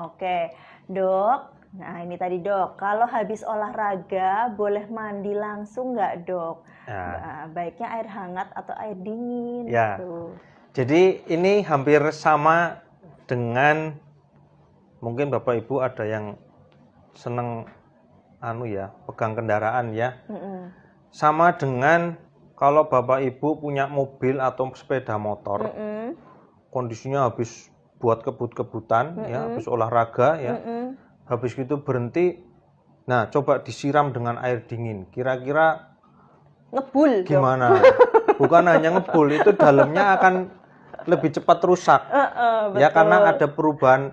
Dok. Nah ini tadi dok, kalau habis olahraga boleh mandi langsung nggak dok? Baiknya air hangat atau air dingin? Ya. Gitu. Jadi ini hampir sama dengan mungkin Bapak Ibu ada yang seneng pegang kendaraan ya. Sama dengan kalau Bapak Ibu punya mobil atau sepeda motor, kondisinya habis buat kebut-kebutan ya, habis olahraga ya. Habis itu berhenti, nah coba disiram dengan air dingin. Kira-kira ngebul gimana? Bukan hanya ngebul, itu dalamnya akan lebih cepat rusak. Ya karena ada perubahan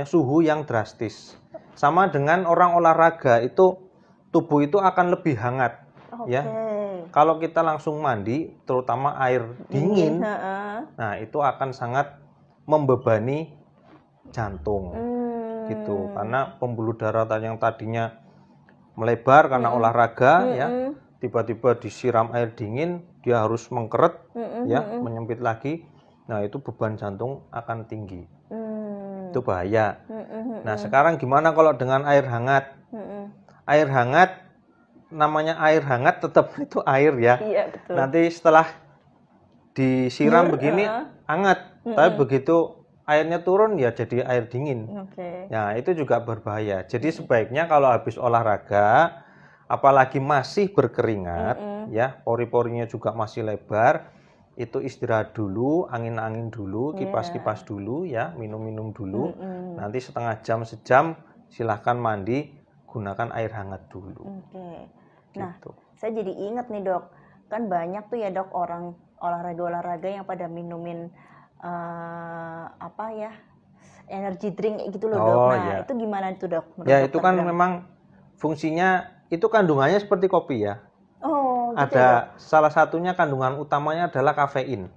suhu yang drastis. Sama dengan orang olahraga itu tubuh itu akan lebih hangat. Ya. Kalau kita langsung mandi, terutama air dingin, nah itu akan sangat membebani jantung gitu, karena pembuluh darah yang tadinya melebar karena olahraga ya, tiba-tiba disiram air dingin, dia harus mengkeret ya, menyempit lagi. Nah, itu beban jantung akan tinggi. Itu bahaya. Nah, sekarang gimana kalau dengan air hangat? Air hangat, namanya air hangat tetap itu air ya. Iya, betul. Nanti setelah disiram begini hangat, tapi begitu airnya turun ya jadi air dingin. Nah, itu juga berbahaya. Jadi sebaiknya kalau habis olahraga, apalagi masih berkeringat, ya pori-porinya juga masih lebar, itu istirahat dulu, angin-angin dulu, kipas-kipas dulu ya, minum-minum dulu. Nanti setengah jam, sejam, silahkan mandi, gunakan air hangat dulu. Nah, saya jadi ingat nih dok, kan banyak tuh ya dok orang olahraga yang pada minumin energy drink gitu loh dok. Nah, itu gimana tuh dok? Ya, itu kan memang fungsinya, itu kandungannya seperti kopi ya. Oh, gitu ada ya, salah satunya kandungan utamanya adalah kafein.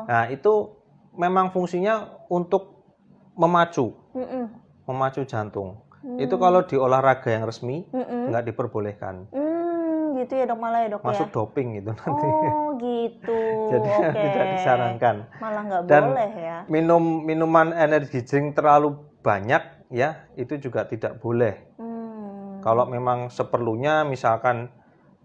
Nah, itu memang fungsinya untuk memacu jantung. Itu kalau di olahraga yang resmi nggak diperbolehkan. Gitu ya dok, malah ya dok. Masuk doping gitu nanti. Oh gitu. Jadi tidak disarankan. Malah nggak boleh ya. Minuman energi drink terlalu banyak ya, itu juga tidak boleh. Kalau memang seperlunya, misalkan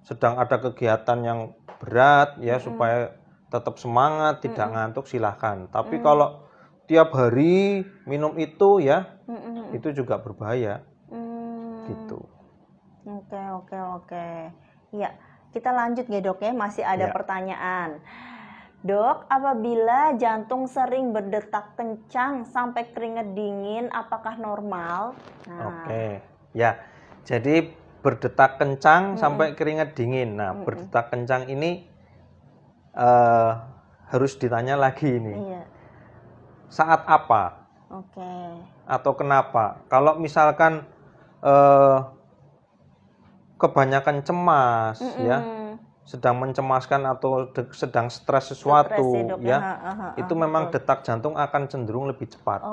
sedang ada kegiatan yang berat ya, supaya tetap semangat, tidak ngantuk, silahkan. Tapi kalau tiap hari minum itu ya, itu juga berbahaya. Gitu. Oke. Ya, kita lanjut ya dok ya, masih ada pertanyaan. Dok, apabila jantung sering berdetak kencang sampai keringat dingin, apakah normal? Oke, ya. Jadi berdetak kencang sampai keringat dingin. Nah, berdetak kencang ini harus ditanya lagi ini. Saat apa? Atau kenapa? Kalau misalkan kebanyakan cemas ya, sedang mencemaskan atau sedang stres sesuatu itu memang detak jantung akan cenderung lebih cepat.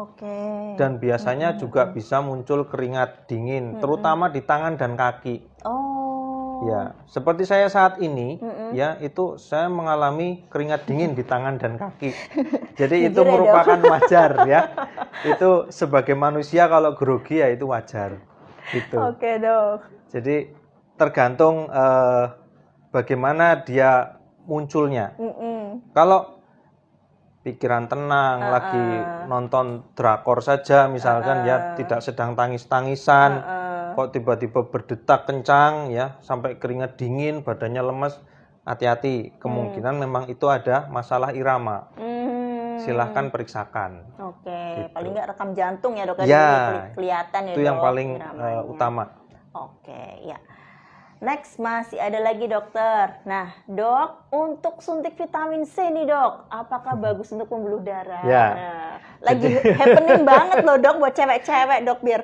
Dan biasanya juga bisa muncul keringat dingin, terutama di tangan dan kaki. Ya, seperti saya saat ini ya, itu saya mengalami keringat dingin di tangan dan kaki. Jadi itu merupakan wajar ya. Itu sebagai manusia kalau grogi ya itu wajar. Gitu. Oke, dok. Jadi tergantung bagaimana dia munculnya. Kalau pikiran tenang, lagi nonton drakor saja misalkan ya, tidak sedang tangis-tangisan, kok tiba-tiba berdetak kencang ya, sampai keringat dingin, badannya lemas, hati-hati, kemungkinan memang itu ada masalah irama. Silahkan periksakan. Gitu. Paling nggak rekam jantung ya dok, kelihatan ya itu dok, yang paling utama. Ya. Next, masih ada lagi dokter. Nah, dok, untuk suntik vitamin C nih dok, apakah bagus untuk pembuluh darah? Nah, lagi happening banget loh dok buat cewek-cewek dok, biar.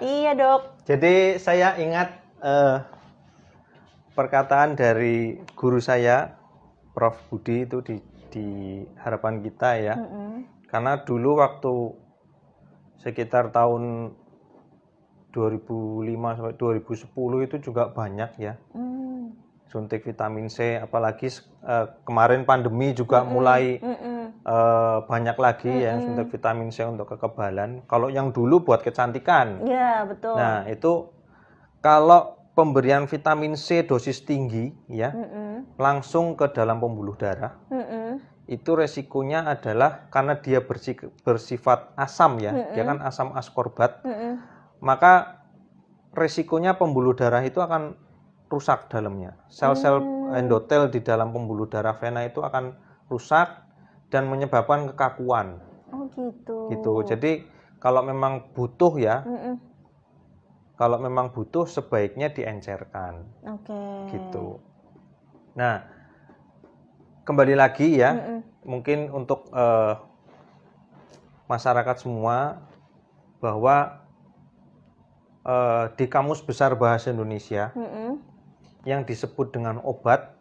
Iya dok. Jadi saya ingat perkataan dari guru saya, Prof. Budi, itu di Harapan Kita ya. Karena dulu waktu sekitar tahun 2005 sampai 2010 itu juga banyak ya suntik vitamin C, apalagi kemarin pandemi juga mulai banyak lagi yang suntik vitamin C untuk kekebalan. Kalau yang dulu buat kecantikan. Iya, betul. Nah, itu kalau pemberian vitamin C dosis tinggi ya, langsung ke dalam pembuluh darah, itu resikonya adalah karena dia bersifat asam ya, dia kan asam askorbat, maka resikonya pembuluh darah itu akan rusak dalamnya. Sel-sel endotel di dalam pembuluh darah vena itu akan rusak dan menyebabkan kekakuan. Gitu. Jadi kalau memang butuh ya, kalau memang butuh sebaiknya diencerkan. Gitu. Nah, kembali lagi ya, mungkin untuk masyarakat semua, bahwa di Kamus Besar Bahasa Indonesia yang disebut dengan obat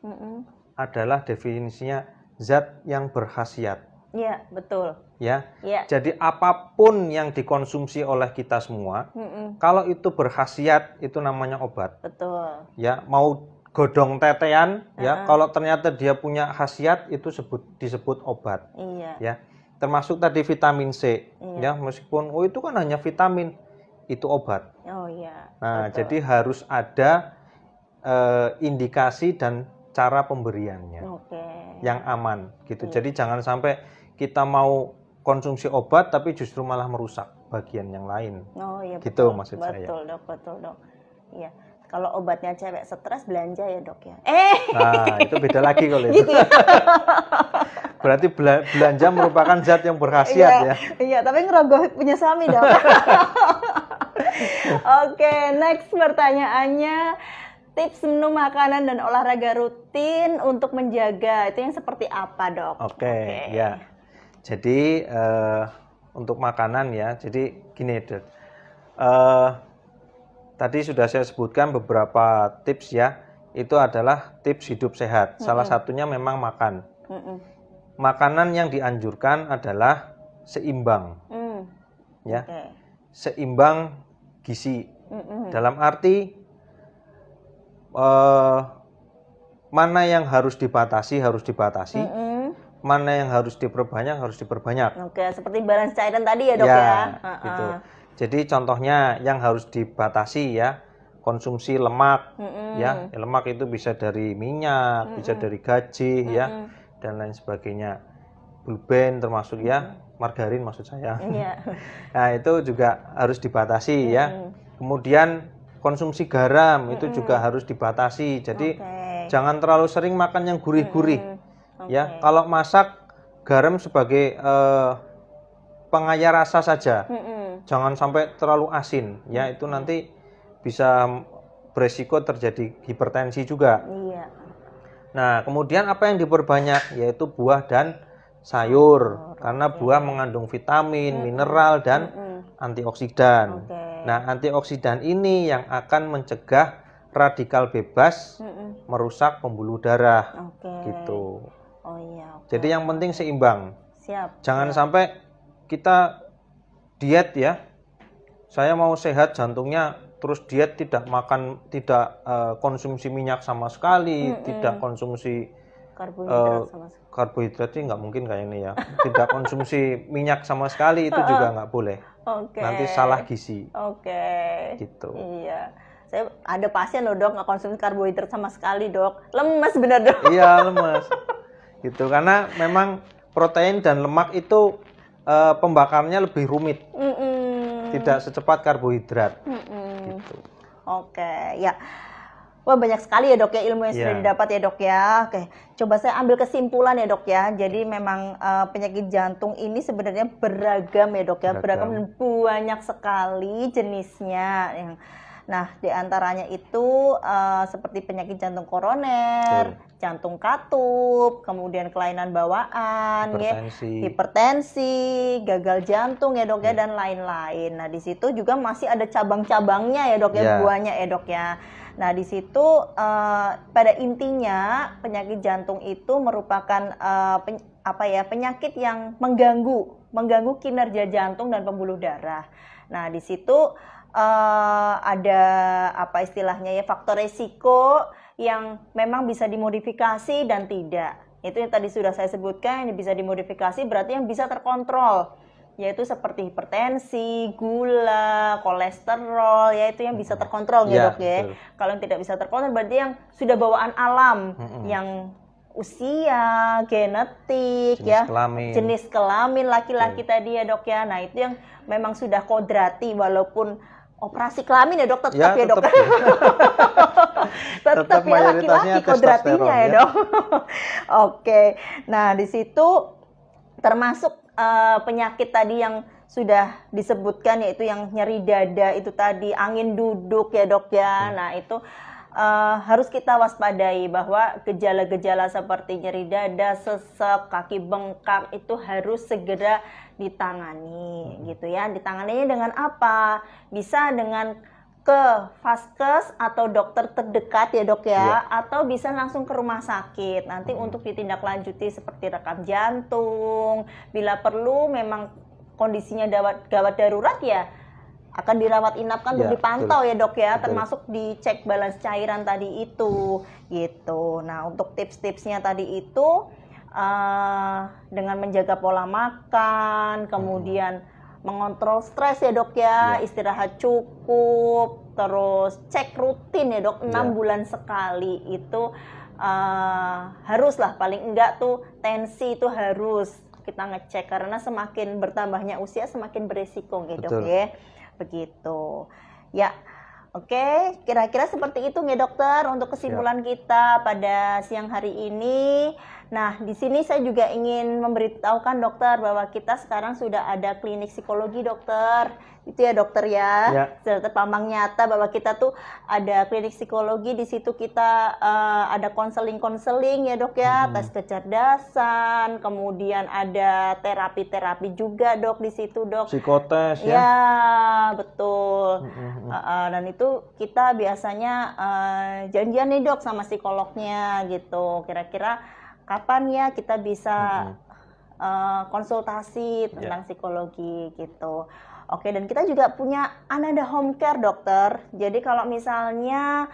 adalah definisinya zat yang berkhasiat. Iya, betul. Ya. Iya. Jadi apapun yang dikonsumsi oleh kita semua, kalau itu berkhasiat itu namanya obat. Betul. Ya, mau godong tetean, ya, kalau ternyata dia punya khasiat itu disebut obat. Iya. Ya. Termasuk tadi vitamin C, ya, meskipun itu kan hanya vitamin, itu obat. Oh iya. Nah, betul. jadi harus ada indikasi dan cara pemberiannya yang aman gitu. Jadi jangan sampai kita mau konsumsi obat tapi justru malah merusak bagian yang lain. Oh iya, gitu betul. maksud saya. Betul dok, betul dok. Iya. Kalau obatnya cewek stres belanja ya dok ya. Nah itu beda lagi kalau itu. Berarti belanja merupakan zat yang berkhasiat ya. Iya, tapi ngerogoh punya suami dok. Oke, next pertanyaannya. Tips menu makanan dan olahraga rutin untuk menjaga itu yang seperti apa dok? Oke. Ya. Jadi untuk makanan ya, jadi gini dok. Tadi sudah saya sebutkan beberapa tips ya. Itu adalah tips hidup sehat. Salah satunya memang makan. Makanan yang dianjurkan adalah seimbang, ya, seimbang gizi. Dalam arti mana yang harus dibatasi, mana yang harus diperbanyak. Oke, seperti balance cairan tadi ya dok ya. Gitu. Jadi contohnya yang harus dibatasi ya, konsumsi lemak, ya, lemak itu bisa dari minyak, bisa dari gaji, ya, dan lain sebagainya. Gluten termasuk ya, margarin maksud saya. Nah itu juga harus dibatasi ya. Kemudian konsumsi garam itu juga harus dibatasi. Jadi jangan terlalu sering makan yang gurih-gurih. Ya, kalau masak garam sebagai pengaya rasa saja. Jangan sampai terlalu asin. Ya, itu nanti bisa beresiko terjadi hipertensi juga. Nah, kemudian apa yang diperbanyak yaitu buah dan sayur. Karena buah mengandung vitamin, mineral dan antioksidan. Nah, antioksidan ini yang akan mencegah radikal bebas merusak pembuluh darah. Gitu. Jadi yang penting seimbang. Jangan sampai kita diet ya. Saya mau sehat jantungnya, terus diet tidak makan, tidak konsumsi minyak sama sekali, tidak konsumsi karbohidrat sih nggak mungkin kayak ini ya. Tidak konsumsi minyak sama sekali itu juga nggak boleh. Nanti salah gizi. Gitu. Iya. Saya ada pasien loh dok nggak konsumsi karbohidrat sama sekali dok. Lemes bener dok. Iya lemes. Gitu karena memang protein dan lemak itu pembakarnya lebih rumit. Tidak secepat karbohidrat. Gitu. Ya. Wah banyak sekali ya dok ya ilmu yang sudah didapat ya dok ya. Coba saya ambil kesimpulan ya dok ya. Jadi memang penyakit jantung ini sebenarnya beragam ya dok ya. Beragam dan banyak sekali jenisnya. Nah diantaranya itu seperti penyakit jantung koroner, jantung katup, kemudian kelainan bawaan, hipertensi, gagal jantung ya dok ya, dan lain-lain. Nah di situ juga masih ada cabang-cabangnya ya dok ya, buahnya ya dok ya. Nah di situ pada intinya penyakit jantung itu merupakan penyakit yang mengganggu kinerja jantung dan pembuluh darah. Nah di situ ada istilahnya ya faktor resiko yang memang bisa dimodifikasi dan tidak. Itu yang tadi sudah saya sebutkan, yang bisa dimodifikasi berarti yang bisa terkontrol. Yaitu seperti hipertensi, gula, kolesterol, yaitu yang bisa terkontrol ya dok ya. Kalau yang tidak bisa terkontrol berarti yang sudah bawaan alam, yang usia, genetik, jenis kelamin laki-laki tadi ya dok ya. Nah itu yang memang sudah kodrati walaupun operasi kelamin ya dok, tetap ya dok. Tetap ya laki-laki kodratinya ya dok. Nah di situ termasuk penyakit tadi yang sudah disebutkan yaitu yang nyeri dada itu tadi, angin duduk ya dok ya. Nah itu harus kita waspadai bahwa gejala-gejala seperti nyeri dada, sesek, kaki bengkak itu harus segera ditangani gitu ya. Ditanganinya dengan apa? Bisa dengan ke vaskes atau dokter terdekat ya dok ya, Iya. atau bisa langsung ke rumah sakit nanti untuk ditindaklanjuti seperti rekam jantung. Bila perlu memang kondisinya gawat darurat ya akan dirawat inapkan untuk Ya, dipantau betul. ya dok ya, Betul. termasuk dicek balans cairan tadi itu gitu. Nah untuk tips-tipsnya tadi itu dengan menjaga pola makan, kemudian mengontrol stres ya dok ya, Ya. istirahat cukup, terus cek rutin ya dok, 6 Ya. bulan sekali itu haruslah, paling enggak tuh tensi itu harus kita ngecek karena semakin bertambahnya usia semakin beresiko ya dok Betul. ya, begitu ya. Oke, kira-kira seperti itu nggak dokter untuk kesimpulan kita pada siang hari ini. Nah, di sini saya juga ingin memberitahukan dokter bahwa kita sekarang sudah ada klinik psikologi dokter. Itu ya dokter ya. Ya. Sudah terpampang nyata bahwa kita tuh ada klinik psikologi, di situ kita ada konseling ya dok ya, tes kecerdasan, kemudian ada terapi juga dok di situ dok. Psikotes ya. Ya, betul. Dan itu kita biasanya janjian nih dok sama psikolognya gitu. Kira-kira kapan ya kita bisa konsultasi tentang psikologi gitu. Oke, dan kita juga punya Ananda Home Care dokter. Jadi kalau misalnya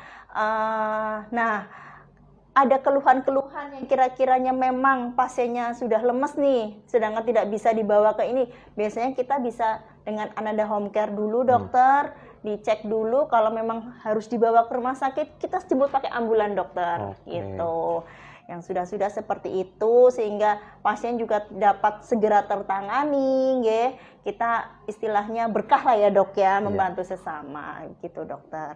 ada keluhan-keluhan yang kira-kiranya memang pasiennya sudah lemes nih, sedangkan tidak bisa dibawa ke ini, biasanya kita bisa dengan Ananda Home Care dulu dokter, dicek dulu, kalau memang harus dibawa ke rumah sakit, kita jemput pakai ambulan dokter, gitu. Yang sudah seperti itu, sehingga pasien juga dapat segera tertangani, ya. Kita istilahnya berkah lah ya dok ya, membantu sesama, gitu dokter.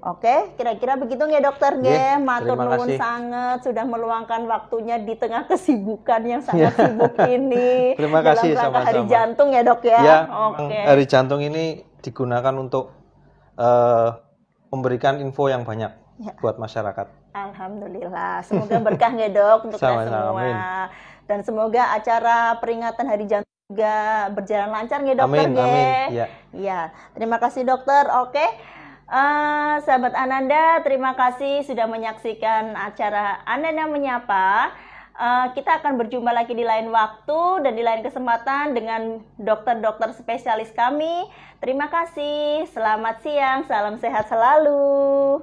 Oke, kira-kira begitu nggak dokter G? Matur nuwun sangat sudah meluangkan waktunya di tengah kesibukan yang sangat sibuk ini. Terima kasih dalam rangka sama-sama. Hari Jantung ya dok ya. Ya, Oke. Hari Jantung ini digunakan untuk memberikan info yang banyak buat masyarakat. Alhamdulillah, semoga berkah ya dok untuk kita semua. Amin. Dan semoga acara peringatan Hari Jantung juga berjalan lancar ya dokter G. Amin. Ya, terima kasih dokter. Oke. Sahabat Ananda, terima kasih sudah menyaksikan acara Ananda Menyapa. Kita akan berjumpa lagi di lain waktu dan di lain kesempatan dengan dokter-dokter spesialis kami. Terima kasih, selamat siang, salam sehat selalu.